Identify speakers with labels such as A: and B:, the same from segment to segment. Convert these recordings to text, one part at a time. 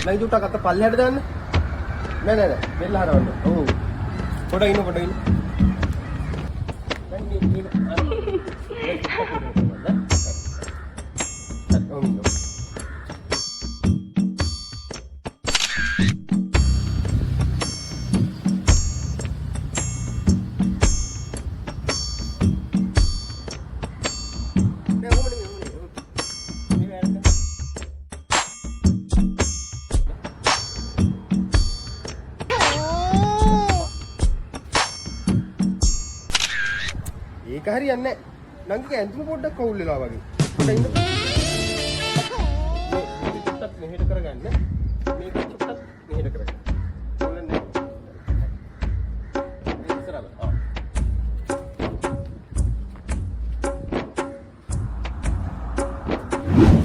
A: නයි දුට්ටක් අත පල්ලෙහාට දාන්න. නෑ. බෙල්ල හරවන්න. ඔව්. පොඩ ඉන්න. දැන් මේ ඒක හරියන්නේ නැහැ. නංගිගේ ඇඳුම පොඩ්ඩක් කවුල් වෙලා වගේ. පොඩ්ඩක් ඉන්න. මේ චුට්ටක් මෙහෙට කරගන්න. මේක චුට්ටක් මෙහෙට කරගන්න. ඕලන්නේ. මේ ඉස්සරහට.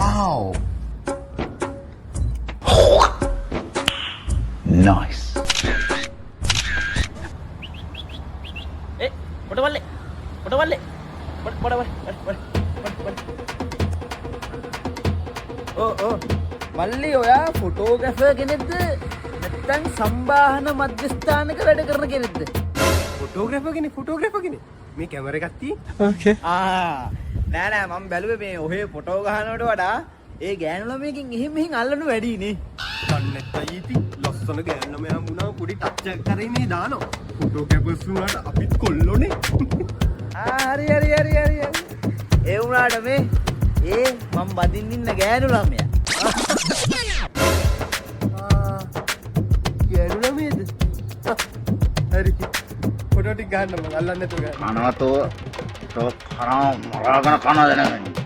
B: Ow. Nice.
C: පොඩවල්ලේ. ඕ මල්ලි ඔයා ෆොටෝග්‍රැෆර් කෙනෙක්ද නැත්නම් සම්බාහන මධ්‍යස්ථානක වැඩ කරන කෙනෙක්ද?
A: ෆොටෝග්‍රැෆර් කෙනෙක්. මේ කැමරා එකක් තියෙන්නේ.
C: ඕකේ. නෑ මම බැලුවේ මේ ඔහේ ෆොටෝ ගහනවට වඩා ඒ ගෑනු ළමයකින් මෙහෙන් අල්ලනු වැඩිනේ.
A: කන්නත් අයිති ලස්සන ගෑනු ළමයා මුණා පොඩි ටච් එකක් කරේ මේ දානවා. ෆොටෝග්‍රැෆර්ස් වුණාට අපිත් කොල්ලෝනේ.
C: හරි. ඒ වුණාට මේ මම බදින්න ඉන්න ගෑනු ළමයා.
A: ගෑනු ළමයේද? හරි. ෆොටෝ ටික ගන්න මම අල්ලන්න නැතුව ගන්න.
B: කනවතෝ තෝ කරා මරාගෙන කනද නැන්නේ.